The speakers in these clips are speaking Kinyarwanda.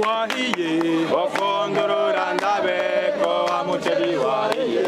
wahiye ofondorora ndabe ko wa muceri wahiye.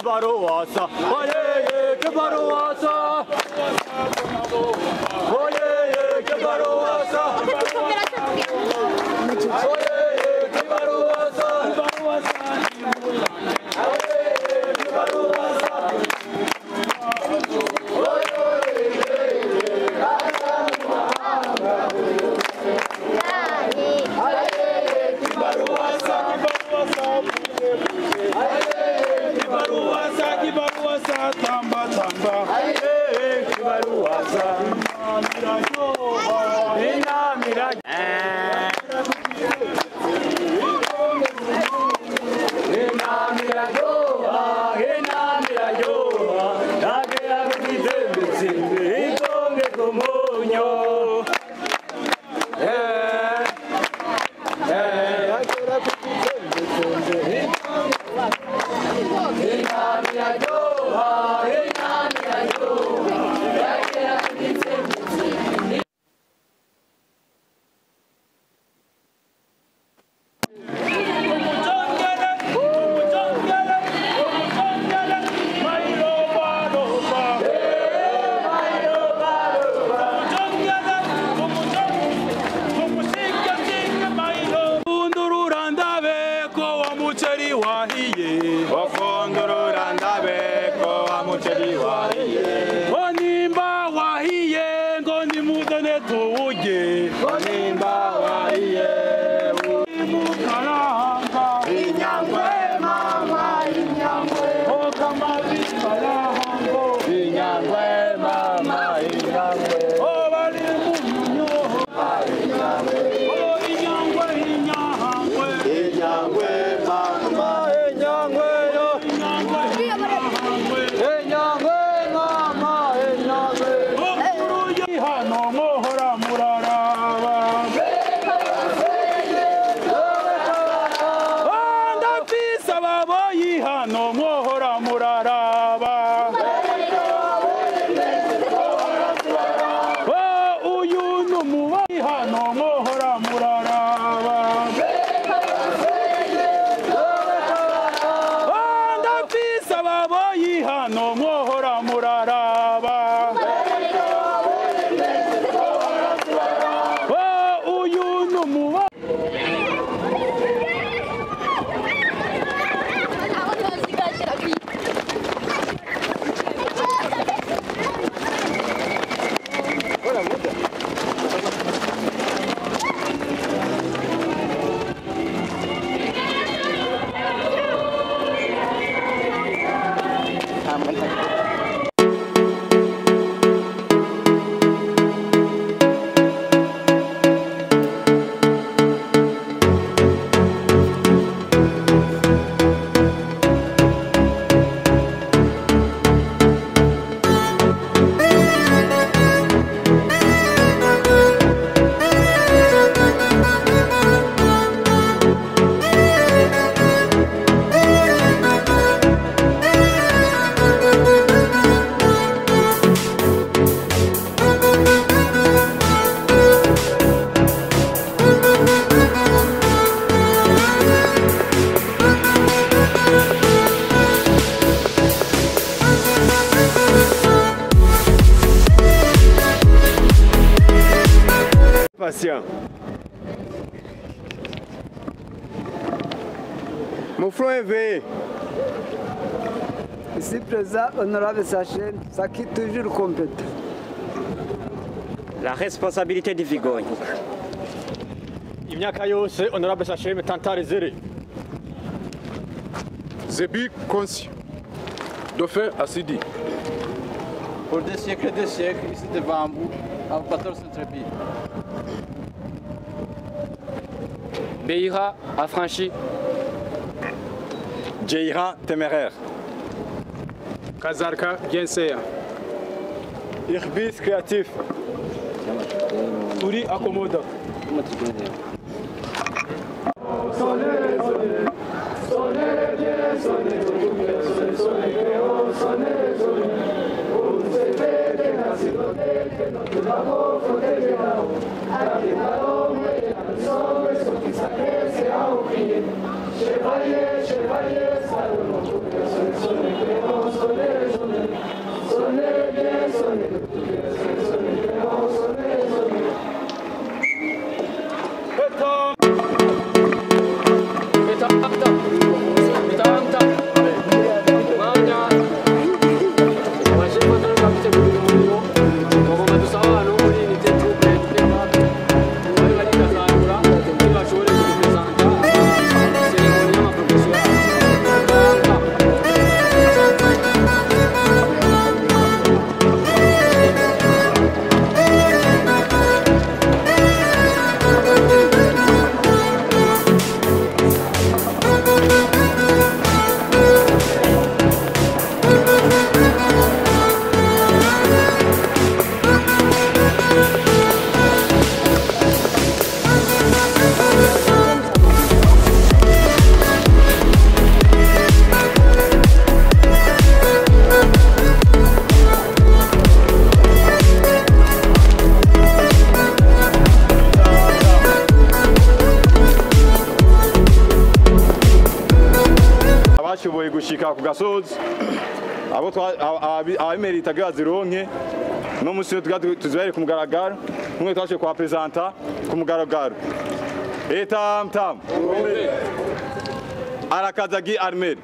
baruasa, oye, que baruasa. Oye, que baruasa. Oye, que baruasa. Patient. Mon front est veillé. Ici présent, honorable Sachin, ça quitte toujours compétent. La responsabilité de Vigogne. Imyaka yose honorable Sachin Tantare Zeri. Zébi conscient. Dauphin Assidi. Pour des siècles, ici devant vous, à 14 Centrepi. Beira affranchi. Djeira téméraire. Kazarka Gensea. Irbis créatif. Souri accommode. Aqui na abashoboye gushika ku gasozi abo abimeritaga bazironke no musi tuzibere ku mugaragaro kumwe twashe kwa presenta ku mugaragaro etam tam arakazagi armeri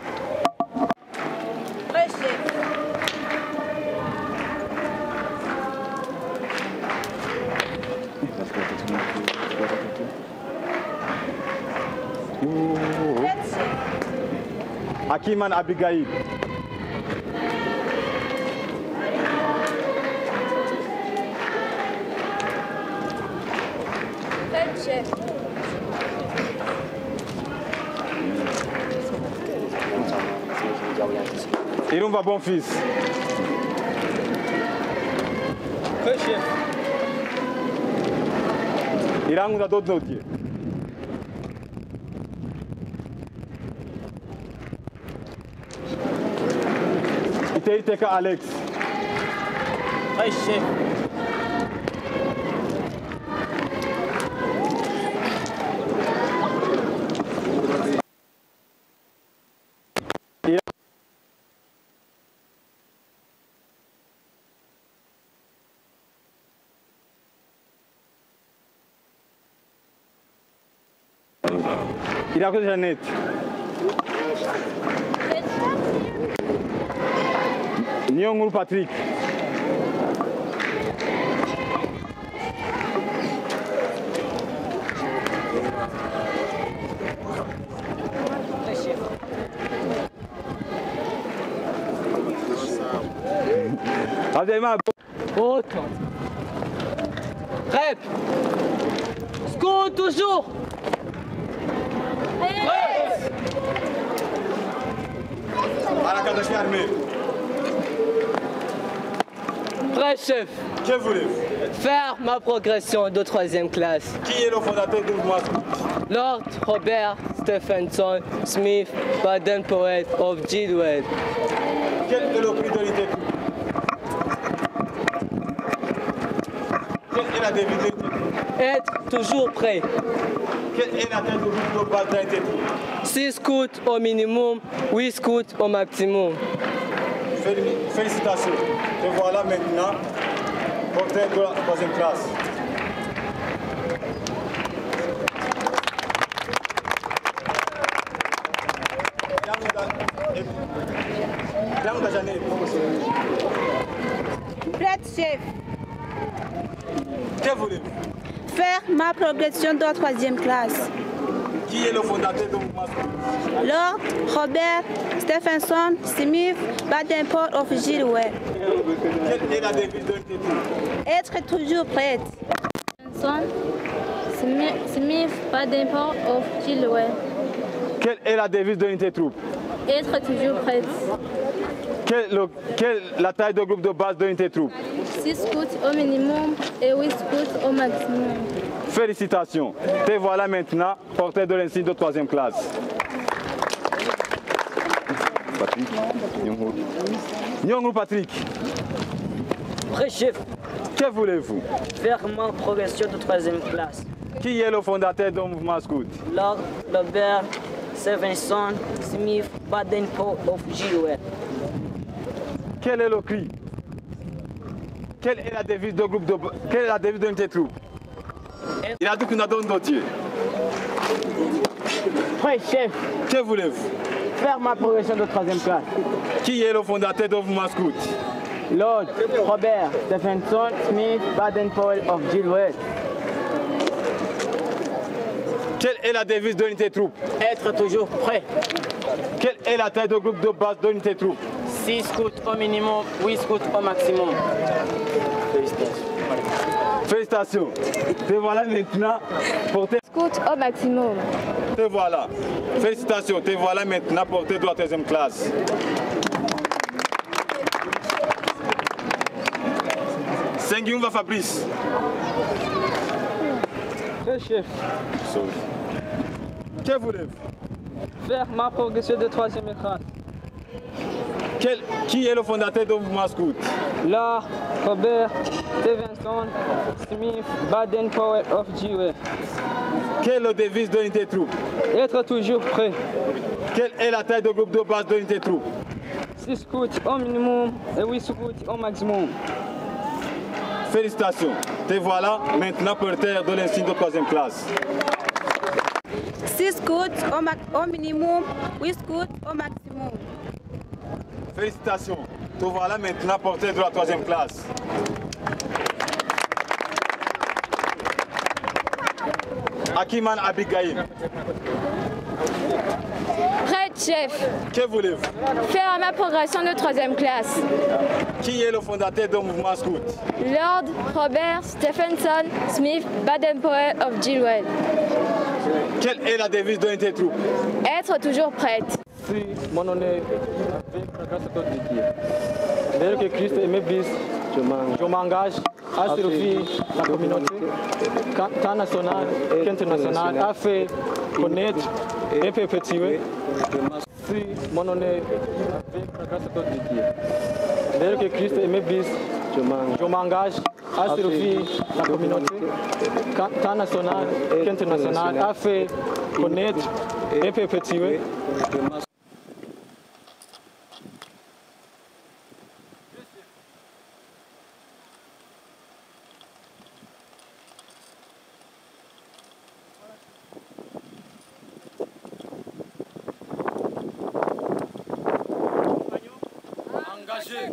Akiman Abigail. Chef. Irumva bon fils. Chef. Irangunda Dodnotie. Iteka Alex. Hey, chef. Irakoze Jeannette. Niyonkuru Patrick. Autant. Rep. Scout toujours. Prêt, chef. Que voulez-vous? Faire ma progression de 3e classe. Qui est le fondateur du mouvement Scout? Lord Robert Stephenson Smith, Baden Poet of Gilwell. Quel est le prix de l'unité? Quelle est la devise de l'unité? Être toujours prêt. Quelle est la tête de groupe de base de l'unité? 6 scouts au minimum, 8 scouts au maximum. Félicitations. Te voilà maintenant porteur de la 3e classe. Prête, chef. Que voulez-vous? Faire ma progression de 3e classe. Qui est le fondateur du mouvement Scout? Lord Robert Stephenson Smith, Baden Poet of Gilwell. Quelle est la devise de l'unité? Être toujours prête. Smith, Baden Poet of Gilwell. Quelle est la devise de l'unité troupe? Être toujours prête. Quelle la taille de groupe de base de l'unité troupe? 6 scouts au minimum et 8 scouts au maximum. Félicitations. Te voilà maintenant porteur de l'insigne de 3e classe. Patrick, Nyonguru Patrick. Prêt, chef. Que voulez-vous? Faire ma progression de 3e classe. Qui est le fondateur du mouvement Scout? Lord Robert Stevenson, Smith, Baden-Powell of Gilwell. Quel est le cri? Quelle est la devise de groupe de... Quelle est la devise de l'unité troupe? Il a dit qu'on a donné d'autres. Prêt, chef, Que voulez-vous? faire ma progression de 3e classe. Qui est le fondateur de mouvement scout? Lord Robert Stephenson Smith Baden-Powell of Gilwell. Quelle est la devise de l'unité troupe? Être toujours prêt. Quelle est la taille de groupe de base de l'unité troupe? 6 scouts au minimum, 8 scouts au maximum. Félicitations. Te voilà maintenant porté. Scout au maximum. Te voilà. Félicitations. Te voilà maintenant porté de la 3e classe. Sengiumva Fabrice. Très chef, Que voulez-vous? faire ma progression de 3e classe. Qui est le fondateur du mouvement scout? Là, Robert Stevenson Smith Baden-Powell of Gilwell. Quelle est la devise de l'unité troupe? Être toujours prêt. Quelle est la taille de groupe de base de l'unité troupe? 6 scouts au minimum et 8 scouts au maximum. Félicitations. Te voilà maintenant porteur de l'insigne de 3e classe. 6 scouts au minimum, 8 scouts au maximum. Félicitations. Te voilà maintenant porteur de la 3e classe. Akiman Abigail. Prêt, chef. Que voulez-vous? Faire ma progression de 3e classe. Qui est le fondateur du mouvement scout? Lord Robert Stephenson Smith Baden-Powell of Gilwell. Quelle est la devise de l'unité troupe? Être toujours prête. Si mon nom est dès que Christ est m'éblis, je m'engage à servir la communauté, tant nationale qu'internationale, à faire connaître et perpétuer. Si mon nom est dès que Christ est m'éblis, je m'engage à servir la communauté, tant nationale qu'internationale, à faire connaître et perpétuer. Engagé.